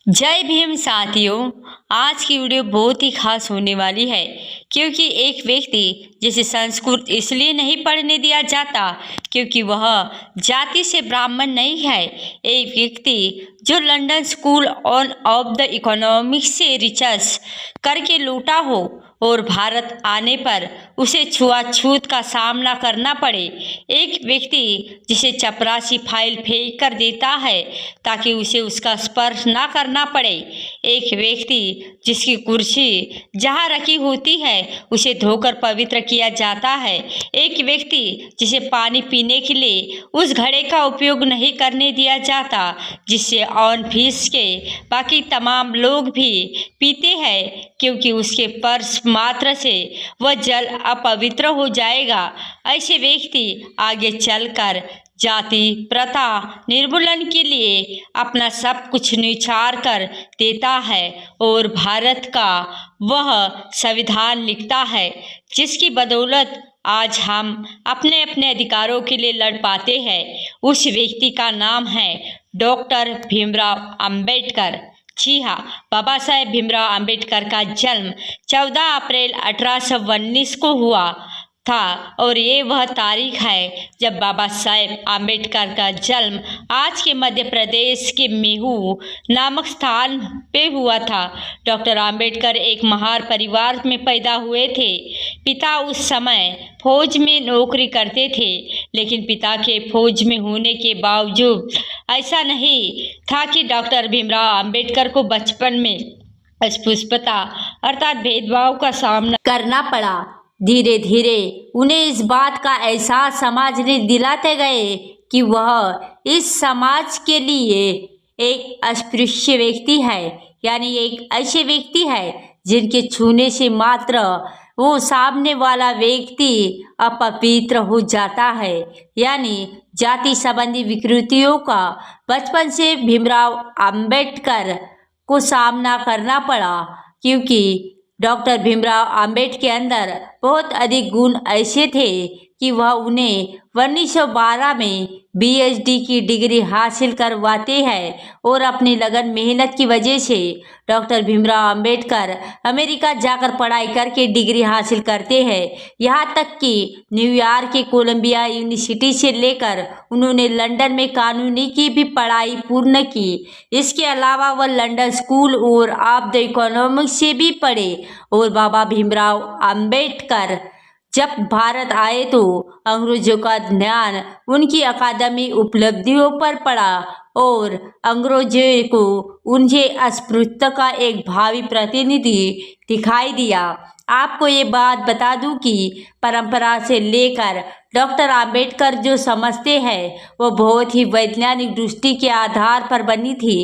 जय भीम साथियों। आज की वीडियो बहुत ही खास होने वाली है क्योंकि एक व्यक्ति जिसे संस्कृत इसलिए नहीं पढ़ने दिया जाता क्योंकि वह जाति से ब्राह्मण नहीं है। एक व्यक्ति जो London school of the economics से रिसर्च करके लौटा हो और भारत आने पर उसे छुआछूत का सामना करना पड़े। एक व्यक्ति जिसे चपरासी फाइल फेंक कर देता है ताकि उसे उसका स्पर्श ना करना पड़े। एक व्यक्ति जिसकी कुर्सी जहाँ रखी होती है उसे धोकर पवित्र किया जाता है। एक व्यक्ति जिसे पानी पीने के लिए उस घड़े का उपयोग नहीं करने दिया जाता जिससे ऑन फीस के बाकी तमाम लोग भी पीते हैं क्योंकि उसके स्पर्श मात्र से वह जल अपवित्र हो जाएगा। ऐसे व्यक्ति आगे चलकर जाति प्रथा निर्मूलन के लिए अपना सब कुछ न्यौछावर कर देता है और भारत का वह संविधान लिखता है जिसकी बदौलत आज हम अपने अपने अधिकारों के लिए लड़ पाते हैं। उस व्यक्ति का नाम है डॉक्टर भीमराव अंबेडकर। जी हाँ, बाबा साहेब भीमराव अंबेडकर का जन्म 14 अप्रैल 1819 को हुआ था और ये वह तारीख है जब बाबा साहेब आम्बेडकर का जन्म आज के मध्य प्रदेश के मेहू नामक स्थान पे हुआ था। डॉक्टर आम्बेडकर एक महार परिवार में पैदा हुए थे। पिता उस समय फौज में नौकरी करते थे, लेकिन पिता के फौज में होने के बावजूद ऐसा नहीं था कि डॉक्टर भीमराव अंबेडकर को बचपन में अस्पृश्यता अर्थात भेदभाव का सामना करना पड़ा। धीरे धीरे उन्हें इस बात का एहसास समाज ने दिलाते गए कि वह इस समाज के लिए एक अस्पृश्य व्यक्ति है, यानी एक ऐसे व्यक्ति है जिनके छूने से मात्र वो सामने वाला व्यक्ति अपवित्र हो जाता है। यानी जाति संबंधी विकृतियों का बचपन से भीमराव अंबेडकर को सामना करना पड़ा क्योंकि डॉक्टर भीमराव अंबेडकर के अंदर बहुत अधिक गुण ऐसे थे कि वह उन्हें 1912 में पीएचडी की डिग्री हासिल करवाते हैं और अपनी लगन मेहनत की वजह से डॉक्टर भीमराव अंबेडकर अमेरिका जाकर पढ़ाई करके डिग्री हासिल करते हैं। यहाँ तक कि न्यूयॉर्क के कोलंबिया यूनिवर्सिटी से लेकर उन्होंने लंदन में कानूनी की भी पढ़ाई पूर्ण की। इसके अलावा वह लंदन स्कूल और ऑफ द इकोनॉमिक्स से भी पढ़े और बाबा भीमराव अंबेडकर जब भारत आए तो अंग्रेजों का ध्यान उनकी अकादमी उपलब्धियों पर पड़ा और अंग्रेजों को उन्हें अस्पृश्यता का एक भावी प्रतिनिधि दिखाई दिया। आपको ये बात बता दूं कि परंपरा से लेकर डॉक्टर अंबेडकर जो समझते हैं वो बहुत ही वैज्ञानिक दृष्टि के आधार पर बनी थी।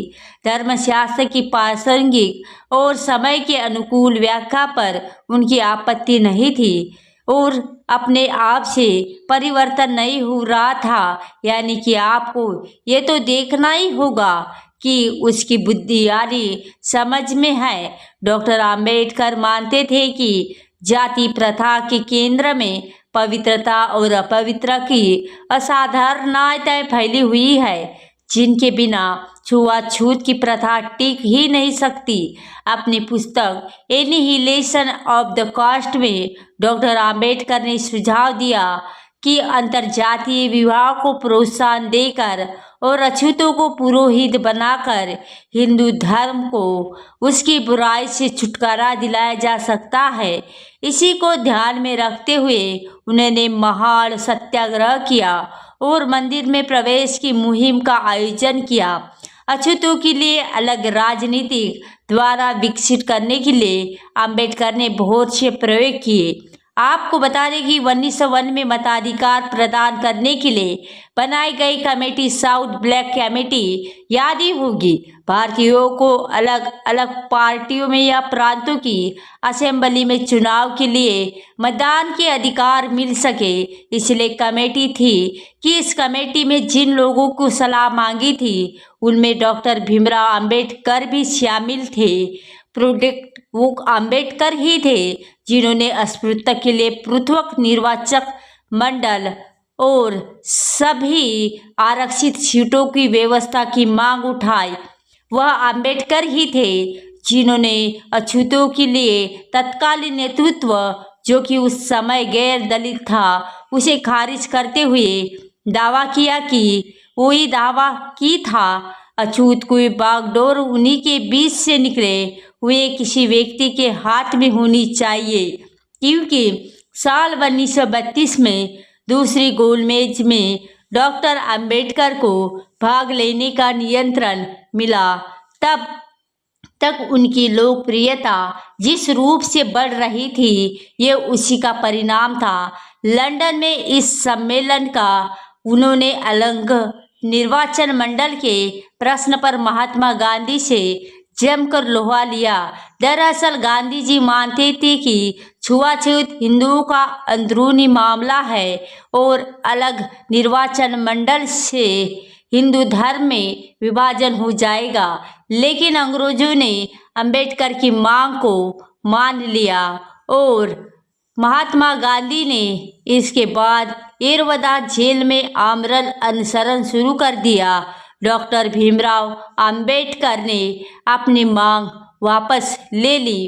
धर्मशास्त्र की प्रासंगिक और समय के अनुकूल व्याख्या पर उनकी आपत्ति नहीं थी और अपने आप से परिवर्तन नहीं हो रहा था। यानी कि आपको ये तो देखना ही होगा कि उसकी बुद्धि यानी समझ में है। डॉक्टर अंबेडकर मानते थे कि जाति प्रथा के केंद्र में पवित्रता और अपवित्रता की असाधारणताएं फैली हुई है जिनके बिना छुआछूत की प्रथा टिक ही नहीं सकती। अपनी पुस्तक एनिहिलेशन ऑफ द कास्ट में डॉक्टर अंबेडकर ने सुझाव दिया कि अंतरजातीय विवाह को प्रोत्साहन देकर और अछूतों को पुरोहित बनाकर हिंदू धर्म को उसकी बुराई से छुटकारा दिलाया जा सकता है। इसी को ध्यान में रखते हुए उन्होंने महान सत्याग्रह किया और मंदिर में प्रवेश की मुहिम का आयोजन किया। अछूतों के लिए अलग राजनीतिक द्वारा विकसित करने के लिए अंबेडकर ने बहुत से प्रयोग किए। आपको बता दें कि 1901 में मताधिकार प्रदान करने के लिए बनाई गई कमेटी साउथ ब्लैक कमेटी याद ही होगी। भारतीयों को अलग अलग पार्टियों में या प्रांतों की असेंबली में चुनाव के लिए मतदान के अधिकार मिल सके, इसलिए कमेटी थी कि इस कमेटी में जिन लोगों को सलाह मांगी थी उनमें डॉक्टर भीमराव अंबेडकर भी शामिल थे। प्रोडक्ट वो अंबेडकर ही थे जिन्होंने अस्पृश्यता के लिए पृथक निर्वाचक मंडल और सभी आरक्षित सीटों की व्यवस्था की मांग उठाई। वह अंबेडकर ही थे जिन्होंने अछूतों के लिए तत्कालीन नेतृत्व, जो कि उस समय गैर दलित था, उसे खारिज करते हुए दावा किया कि वही दावा की था अछूत कोई बागडोर उन्हीं के बीच से निकले हुए किसी व्यक्ति के हाथ में होनी चाहिए, क्योंकि साल 1932 में दूसरी गोलमेज में डॉक्टर अंबेडकर को भाग लेने का नियंत्रण मिला। तब तक उनकी लोकप्रियता जिस रूप से बढ़ रही थी, ये उसी का परिणाम था। लंदन में इस सम्मेलन का उन्होंने अलग निर्वाचन मंडल के प्रश्न पर महात्मा गांधी से जमकर लोहा लिया। दरअसल गांधी जी मानते थे कि छुआछूत हिंदुओं का अंदरूनी मामला है और अलग निर्वाचन मंडल से हिंदू धर्म में विभाजन हो जाएगा, लेकिन अंग्रेजों ने अंबेडकर की मांग को मान लिया और महात्मा गांधी ने इसके बाद येरवडा जेल में आमरण अनशन शुरू कर दिया। डॉक्टर भीमराव अंबेडकर ने अपनी मांग वापस ले ली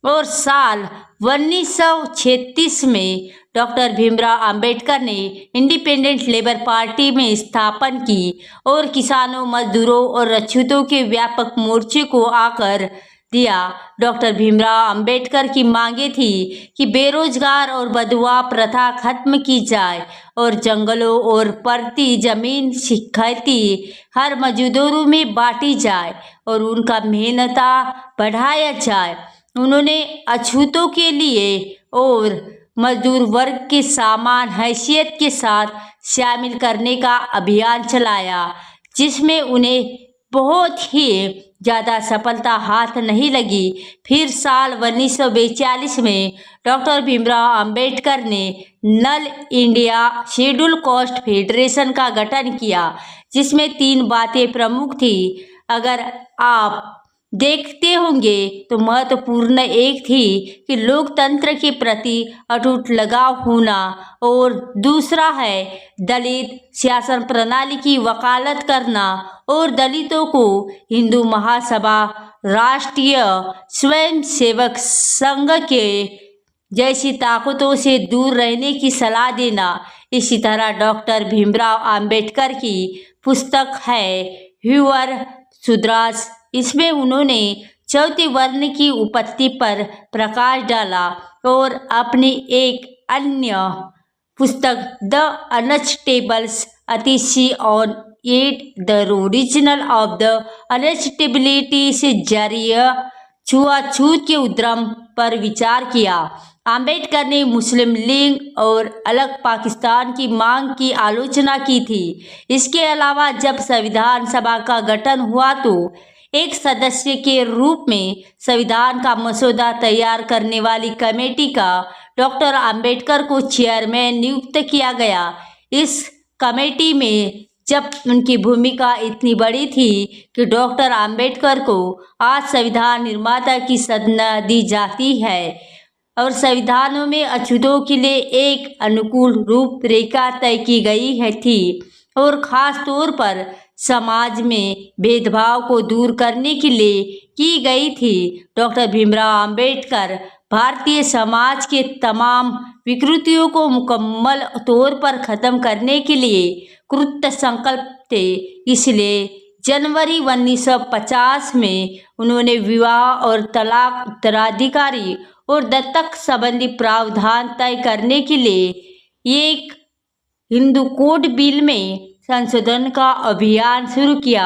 और साल 1936 में डॉक्टर भीमराव अंबेडकर ने इंडिपेंडेंट लेबर पार्टी में स्थापना की और किसानों, मजदूरों और अछूतों के व्यापक मोर्चे को आकर दिया। डॉक्टर भीमराव अंबेडकर की मांगे थी कि बेरोजगार और बदुआ प्रथा खत्म की जाए और जंगलों और परती जमीन खेती हर मजदूरों में बांटी जाए और उनका मेहनता बढ़ाया जाए। उन्होंने अछूतों के लिए और मजदूर वर्ग के समान हैसियत के साथ शामिल करने का अभियान चलाया, जिसमें उन्हें बहुत ही ज़्यादा सफलता हाथ नहीं लगी। फिर साल 1942 में डॉक्टर भीमराव अंबेडकर ने नल इंडिया शेड्यूल कास्ट फेडरेशन का गठन किया, जिसमें 3 बातें प्रमुख थी। अगर आप देखते होंगे तो महत्वपूर्ण एक थी कि लोकतंत्र के प्रति अटूट लगाव होना और दूसरा है दलित शासन प्रणाली की वकालत करना और दलितों को हिंदू महासभा, राष्ट्रीय स्वयंसेवक संघ के जैसी ताकतों से दूर रहने की सलाह देना। इसी तरह डॉक्टर भीमराव अंबेडकर की पुस्तक है ह्यूअर सुद्रास, इसमें उन्होंने चौथे वर्ण की उत्पत्ति पर प्रकाश डाला और अपनी एक अन्य पुस्तक the untouchables a thesis on at the original of the untouchability से जरिए छुआछूत के उद्यम पर विचार किया। अंबेडकर ने मुस्लिम लीग और अलग पाकिस्तान की मांग की आलोचना की थी। इसके अलावा जब संविधान सभा का गठन हुआ तो एक सदस्य के रूप में संविधान का मसौदा तैयार करने वाली कमेटी का डॉक्टर अंबेडकर को चेयरमैन नियुक्त किया गया। इस कमेटी में जब उनकी भूमिका इतनी बड़ी थी कि डॉक्टर अंबेडकर को आज संविधान निर्माता की संज्ञा दी जाती है और संविधानों में अछूतों के लिए एक अनुकूल रूपरेखा तय की गई है थी और ख़ास तौर पर समाज में भेदभाव को दूर करने के लिए की गई थी। डॉक्टर भीमराव अंबेडकर भारतीय समाज के तमाम विकृतियों को मुकम्मल तौर पर ख़त्म करने के लिए कृत संकल्प थे। इसलिए जनवरी 1950 में उन्होंने विवाह और तलाक, उत्तराधिकारी और दत्तक संबंधी प्रावधान तय करने के लिए एक हिंदू कोड बिल में संशोधन का अभियान शुरू किया।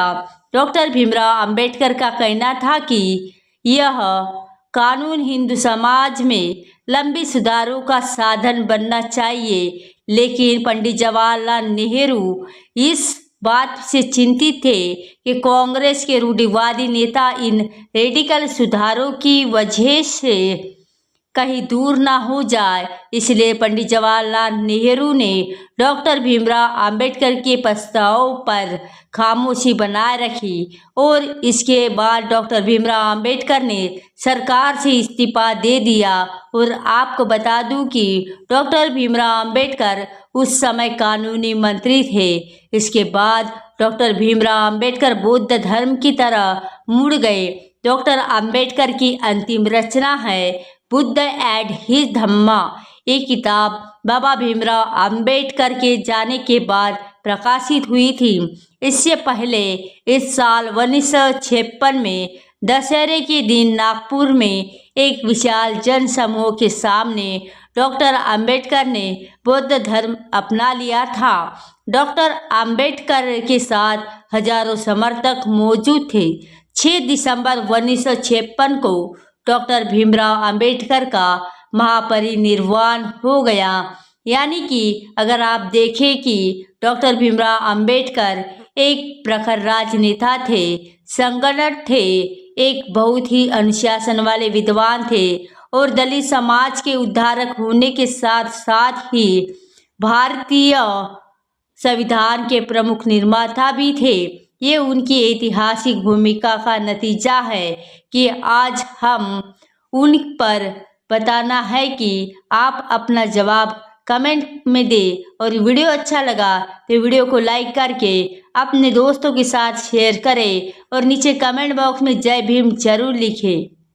डॉक्टर भीमराव अंबेडकर का कहना था कि यह कानून हिंदू समाज में लंबे सुधारों का साधन बनना चाहिए, लेकिन पंडित जवाहरलाल नेहरू इस बात से चिंतित थे कि कांग्रेस के रूढ़िवादी नेता इन रेडिकल सुधारों की वजह से कहीं दूर ना हो जाए। इसलिए पंडित जवाहरलाल नेहरू ने डॉक्टर भीमराव अंबेडकर के प्रस्ताव पर खामोशी बनाए रखी और इसके बाद डॉक्टर भीमराव अंबेडकर ने सरकार से इस्तीफा दे दिया। और आपको बता दूं कि डॉक्टर भीमराव अंबेडकर उस समय कानूनी मंत्री थे। इसके बाद डॉक्टर भीमराव अंबेडकर बौद्ध धर्म की तरह मुड़ गए। डॉक्टर अंबेडकर की अंतिम रचना है बुद्ध एंड हिज धम्मा। ये किताब बाबा भीमराव अंबेडकर के जाने के बाद प्रकाशित हुई थी। इससे पहले इस साल 1956 में दशहरे के दिन नागपुर में एक विशाल जन समूह के सामने डॉक्टर अंबेडकर ने बौद्ध धर्म अपना लिया था। डॉक्टर अंबेडकर के साथ हजारों समर्थक मौजूद थे। 6 दिसंबर 1956 को डॉक्टर भीमराव अंबेडकर का महापरिनिर्वाण हो गया। यानी कि अगर आप देखें कि डॉक्टर भीमराव अंबेडकर एक प्रखर राजनेता थे, संगठक थे, एक बहुत ही अनुशासन वाले विद्वान थे और दलित समाज के उद्धारक होने के साथ साथ ही भारतीय संविधान के प्रमुख निर्माता भी थे। ये उनकी ऐतिहासिक भूमिका का नतीजा है कि आज हम उन पर बताना है कि आप अपना जवाब कमेंट में दें। और वीडियो अच्छा लगा तो वीडियो को लाइक करके अपने दोस्तों के साथ शेयर करें और नीचे कमेंट बॉक्स में जय भीम जरूर लिखें।